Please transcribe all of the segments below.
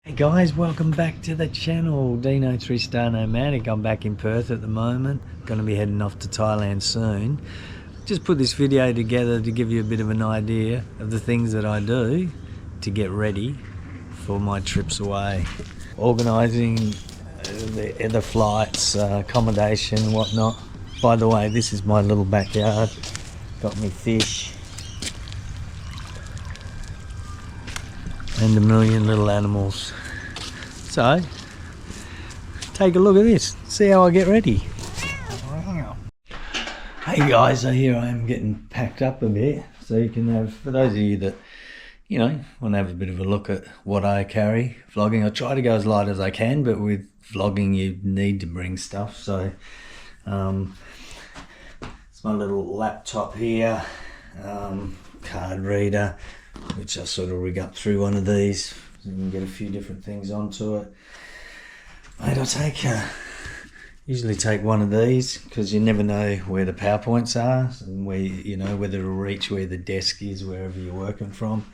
Hey guys, welcome back to the channel. Dino 3-Star Nomadic. I'm back in Perth at the moment. Going to be heading off to Thailand soon. Just put this video together to give you a bit of an idea of the things that I do to get ready for my trips away. Organising the flights, accommodation, whatnot. By the way, this is my little backyard. Got me fish and a million little animals. So, take a look at this, see how I get ready. Hey guys, so here I am getting packed up a bit, so you can have, for those of you that, you know, want to have a bit of a look at what I carry. Vlogging, I try to go as light as I can, but with vlogging you need to bring stuff, so it's my little laptop here, card reader, which I sort of rig up through one of these so you can get a few different things onto it. Mate, I usually take one of these because you never know where the power points are and where, you know, whether it'll reach where the desk is, wherever you're working from.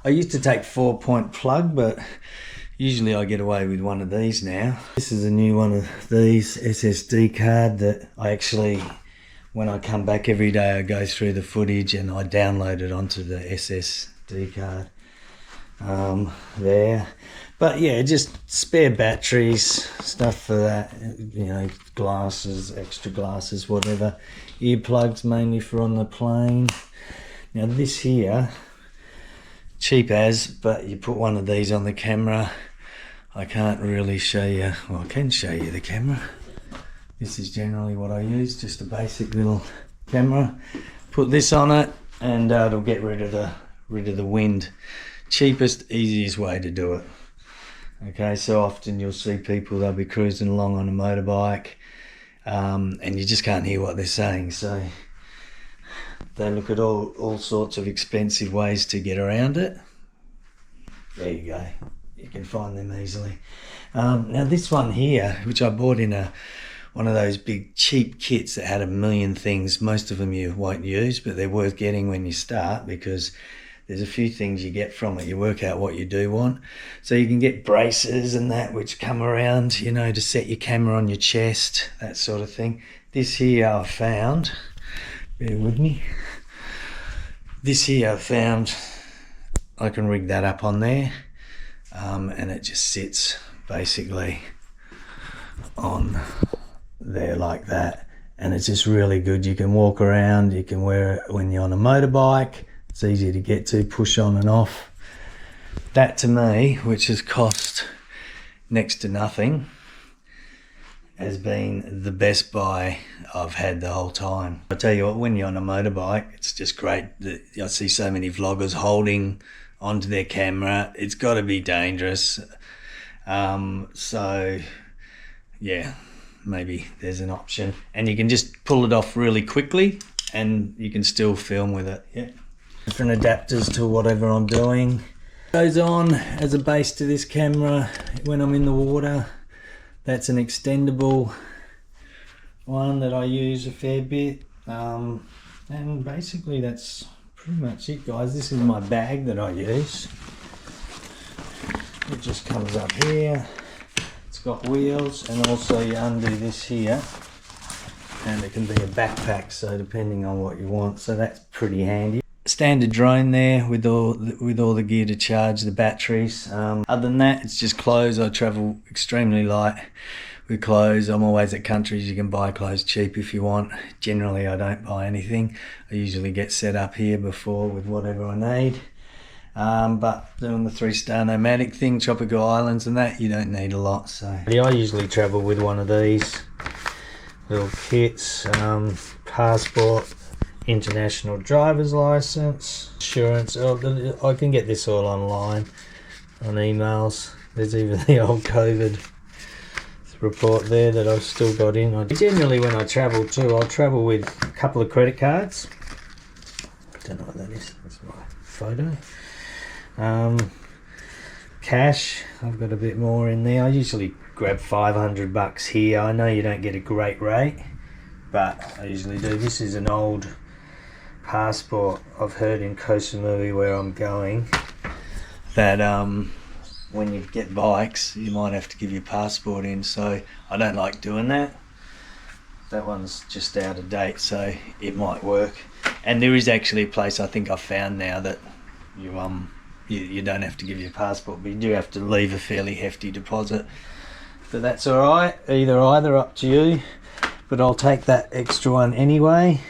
I used to take 4-point plug, but usually I get away with one of these now. This is a new one of these SSD card that I actually, when I come back every day, I go through the footage and I download it onto the SSD card there. But yeah, just spare batteries, stuff for that, you know, glasses, extra glasses, whatever. Earplugs mainly for on the plane. Now this here, cheap as, but you put one of these on the camera. I can't really show you, well I can show you the camera. This is generally what I use, just a basic little camera. Put this on it and it'll get rid of the wind. Cheapest, easiest way to do it. Okay, so often you'll see people, they'll be cruising along on a motorbike and you just can't hear what they're saying. So they look at all sorts of expensive ways to get around it. There you go, you can find them easily. Now this one here, which I bought in one of those big cheap kits that had a million things. Most of them you won't use, but they're worth getting when you start because there's a few things you get from it. You work out what you do want. So you can get braces and that which come around, you know, to set your camera on your chest, that sort of thing. This here I found, bear with me. This here I found, I can rig that up on there and it just sits basically on there like that, and it's just really good. You can walk around, you can wear it when you're on a motorbike. It's easy to get to, push on and off. That to me, which has cost next to nothing, has been the best buy I've had the whole time. I tell you what, when you're on a motorbike, it's just great. I see so many vloggers holding onto their camera. It's got to be dangerous. So yeah, maybe there's an option, and you can just pull it off really quickly and you can still film with it. Yeah, different adapters to whatever I'm doing. Goes on as a base to this camera when I'm in the water. That's an extendable one that I use a fair bit, and basically that's pretty much it, guys. This is my bag that I use. It just comes up here. It's got wheels, and also you undo this here and it can be a backpack, so depending on what you want, so that's pretty handy. Standard drone there with all the gear to charge the batteries. Other than that, it's just clothes. I travel extremely light with clothes. I'm always at countries you can buy clothes cheap if you want. Generally I don't buy anything. I usually get set up here before with whatever I need. But doing the 3-Star Nomadic thing, tropical islands and that, you don't need a lot. So I usually travel with one of these little kits, passport, international driver's license, insurance. I can get this all online on emails. There's even the old COVID report there that I've still got in. Generally when I travel too, I'll travel with a couple of credit cards. Don't know what that is, that's my photo. Cash, I've got a bit more in there. I usually grab $500 here. I know you don't get a great rate, but I usually do. This is an old passport I've heard in Koh Samui where I'm going, that when you get bikes, you might have to give your passport in, so I don't like doing that. That one's just out of date, so it might work. And there is actually a place I think I've found now that you don't have to give your passport, but you do have to leave a fairly hefty deposit. But that's all right, either up to you, but I'll take that extra one anyway.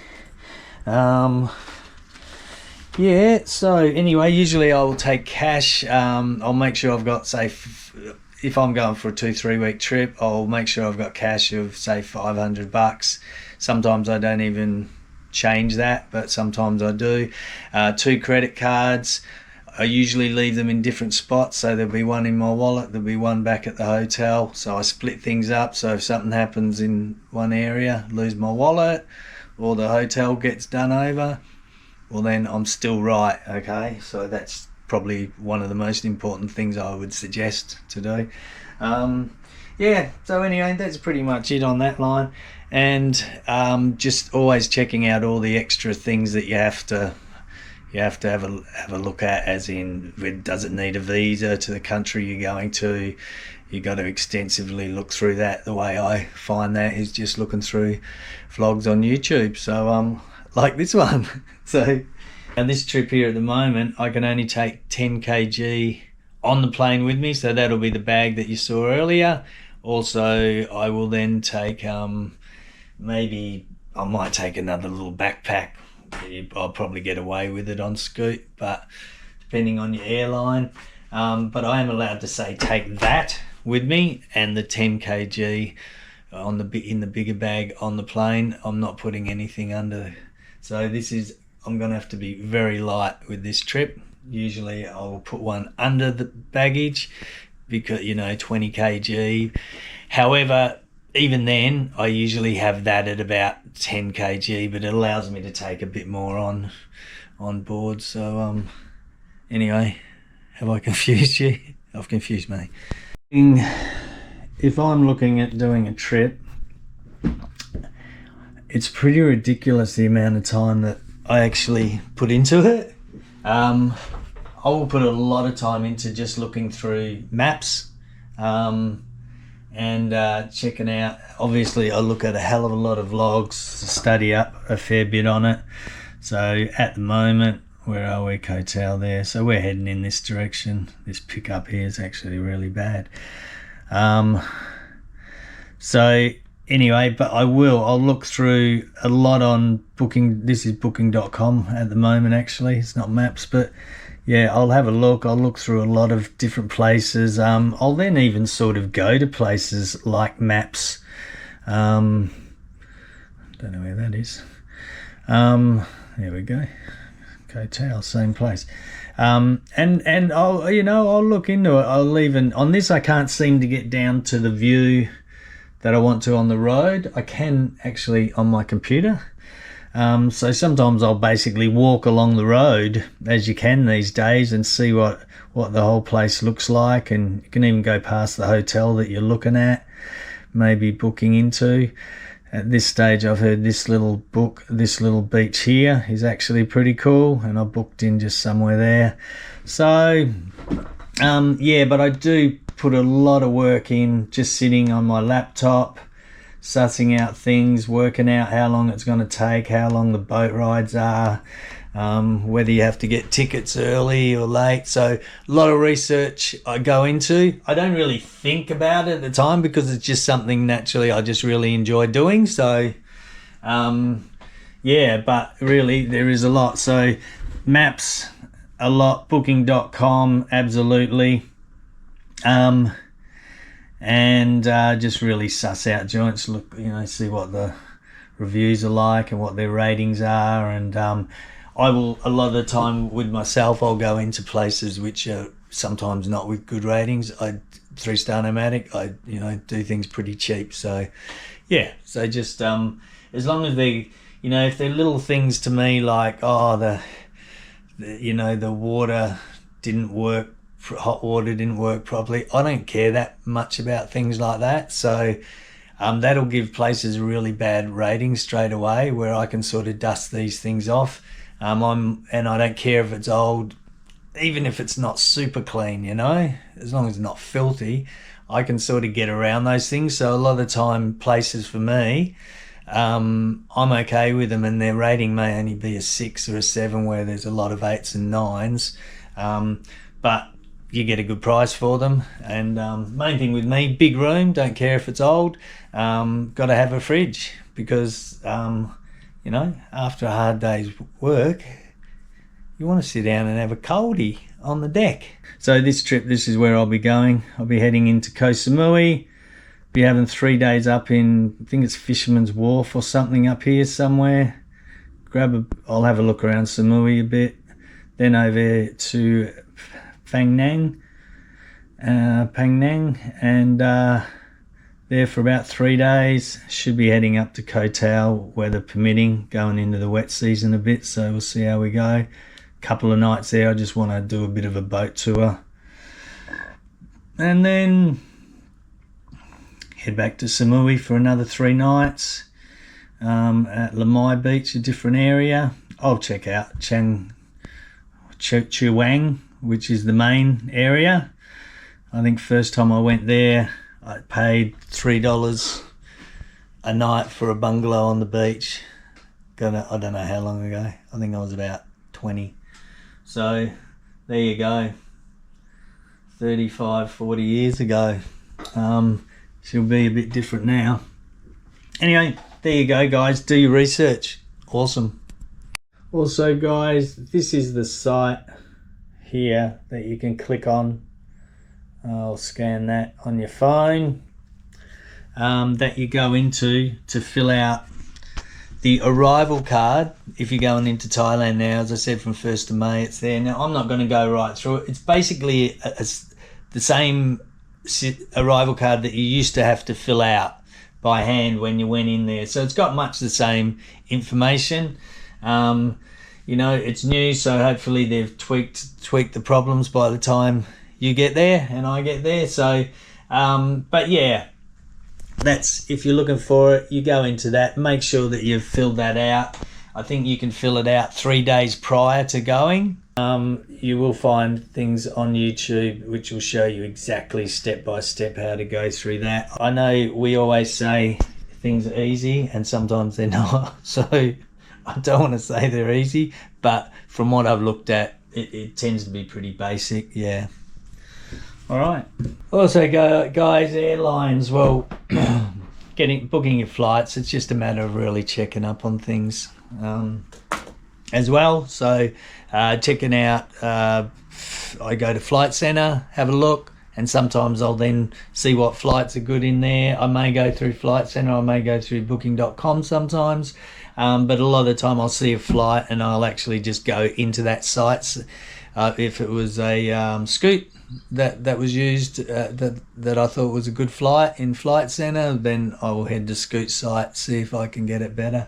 Yeah, so anyway, usually I will take cash. I'll make sure I've got, say, if I'm going for a 2-3 week trip, I'll make sure I've got cash of, say, $500. Sometimes I don't even change that, but sometimes I do. 2 credit cards. I usually leave them in different spots, so there'll be one in my wallet, there'll be one back at the hotel, so I split things up, so if something happens in one area, lose my wallet, or the hotel gets done over, well then I'm still right, okay? So that's probably one of the most important things I would suggest to do. Yeah, so anyway, that's pretty much it on that line. And just always checking out all the extra things that you have to have a look at, as in, does it need a visa to the country you're going to? You got to extensively look through that. The way I find that is just looking through vlogs on YouTube. So like this one. So, and this trip here at the moment, I can only take 10 kg on the plane with me, so that'll be the bag that you saw earlier. Also, I will then take maybe I might take another little backpack. I'll probably get away with it on Scoot, but depending on your airline. But I am allowed to say take that with me and the 10 kg in the bigger bag on the plane. I'm not putting anything under. So I'm going to have to be very light with this trip. Usually I will put one under the baggage because, 20 kg. However, even then, I usually have that at about 10 kg, but it allows me to take a bit more on board. So anyway, have I confused you? I've confused me. If I'm looking at doing a trip, it's pretty ridiculous the amount of time that I actually put into it. I will put a lot of time into just looking through maps and checking out. Obviously, I look at a hell of a lot of vlogs, study up a fair bit on it. So at the moment, where are we? Hotel there. So we're heading in this direction. This pickup here is actually really bad. So anyway, but I'll look through a lot on Booking. This is booking.com at the moment, actually. It's not maps, but yeah, I'll have a look. I'll look through a lot of different places. I'll then even sort of go to places like maps. Don't know where that is. There we go. Hotel, same place. And I'll look into it. I'll even on this, I can't seem to get down to the view that I want to on the road. I can actually on my computer. So sometimes I'll basically walk along the road, as you can these days, and see what the whole place looks like, and you can even go past the hotel that you're looking at, maybe booking into. At this stage, I've heard this little beach here is actually pretty cool, and I booked in just somewhere there. So yeah, but I do put a lot of work in just sitting on my laptop, sussing out things, working out how long it's going to take, how long the boat rides are, whether you have to get tickets early or late. So a lot of research I go into. I don't really think about it at the time because it's just something naturally I just really enjoy doing. So yeah, but really there is a lot. So maps, a lot, booking.com, absolutely. And just really suss out joints, look, see what the reviews are like and what their ratings are. And I will, a lot of the time with myself, I'll go into places which are sometimes not with good ratings. 3-star nomadic, I do things pretty cheap. So yeah, so just as long as they, if they're little things to me like, the water didn't work, hot water didn't work properly, I don't care that much about things like that. So that'll give places really bad ratings straight away, where I can sort of dust these things off. And I don't care if it's old even if it's not super clean, you know, as long as it's not filthy, I can sort of get around those things. So a lot of the time, places for me, I'm okay with them, and their rating may only be a 6 or a 7 where there's a lot of 8s and 9s, but you get a good price for them. And main thing with me, big room, don't care if it's old, got to have a fridge, because you know, after a hard day's work, you want to sit down and have a coldie on the deck. So this trip, this is where I'll be going. I'll be heading into Koh Samui, be having 3 days up in, I think it's Fisherman's Wharf or something up here somewhere. I'll have a look around Samui a bit, then over to Phang Nang, and there for about 3 days. Should be heading up to Koh Tao, weather permitting, going into the wet season a bit, so we'll see how we go. Couple of nights there. I just want to do a bit of a boat tour, and then head back to Samui for another 3 nights at Lamai Beach, a different area. I'll check out Chuang, which is the main area. I think first time I went there, I paid $3 a night for a bungalow on the beach. I don't know how long ago. I think I was about 20. So there you go, 35, 40 years ago. She'll be a bit different now. Anyway, there you go, guys. Do your research. Awesome. Also, guys, this is the site here that you can click on. I'll scan that on your phone, that you go into to fill out the arrival card if you're going into Thailand now. As I said, from 1st of May it's there. Now I'm not going to go right through it. It's basically the same arrival card that you used to have to fill out by hand when you went in there. So it's got much the same information. You know, it's new, so hopefully they've tweaked the problems by the time you get there and I get there. So but yeah, that's, if you're looking for it, you go into that, make sure that you've filled that out. I think you can fill it out 3 days prior to going. You will find things on YouTube which will show you exactly step by step how to go through that. I know we always say things are easy and sometimes they're not, so I don't want to say they're easy, but from what I've looked at, it tends to be pretty basic. Yeah. All right. Also, guys, airlines, well, booking your flights, it's just a matter of really checking up on things as well. So checking out, I go to Flight Centre, have a look, and sometimes I'll then see what flights are good in there. I may go through Flight Centre, I may go through booking.com sometimes, but a lot of the time I'll see a flight and I'll actually just go into that site. If it was a Scoot that was used, that I thought was a good flight in Flight Centre, then I will head to Scoot site, see if I can get it better.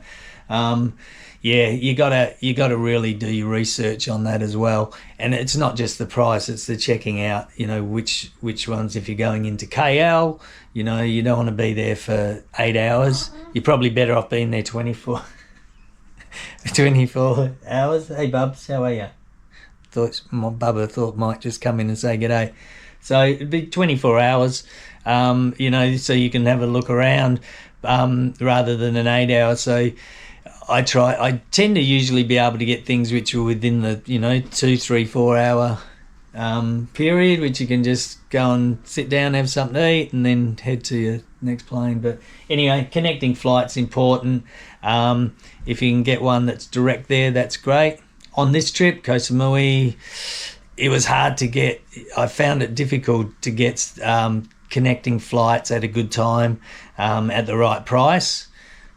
Yeah, you gotta really do your research on that as well. And it's not just the price, it's the checking out, you know, which ones, if you're going into KL, you know, you don't want to be there for 8 hours. You're probably better off being there 24 hours. Hey Bubs, how are you? My Bubba thought might just come in and say g'day. So it'd be 24 hours, you know, so you can have a look around, rather than an 8 hour. So I tend to usually be able to get things which are within the, you know, 2, 3, 4 hour period, which you can just go and sit down, have something to eat, and then head to your next plane. But anyway, connecting flights important. If you can get one that's direct there, that's great. On this trip, Koh Samui, it was hard to get. I found it difficult to get connecting flights at a good time, at the right price.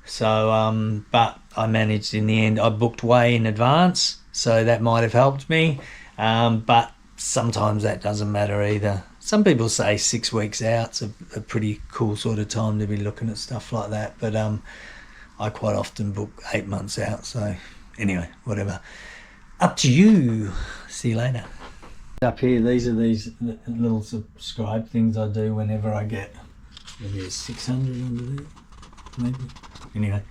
So, but I managed in the end. I booked way in advance, so that might have helped me. But sometimes that doesn't matter either. Some people say 6 weeks out's a pretty cool sort of time to be looking at stuff like that. But I quite often book 8 months out. So anyway, whatever. Up to you. See you later. Up here, these are these little subscribe things I do whenever I get maybe 600 under there, maybe. Anyway,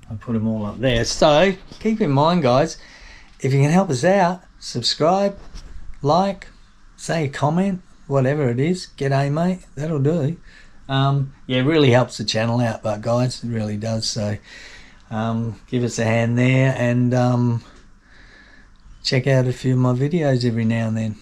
I put them all up there. So keep in mind, guys, if you can help us out, subscribe, like, say a comment, whatever it is. G'day mate, that'll do. Yeah, it really helps the channel out, but guys, it really does. So give us a hand there, and check out a few of my videos every now and then.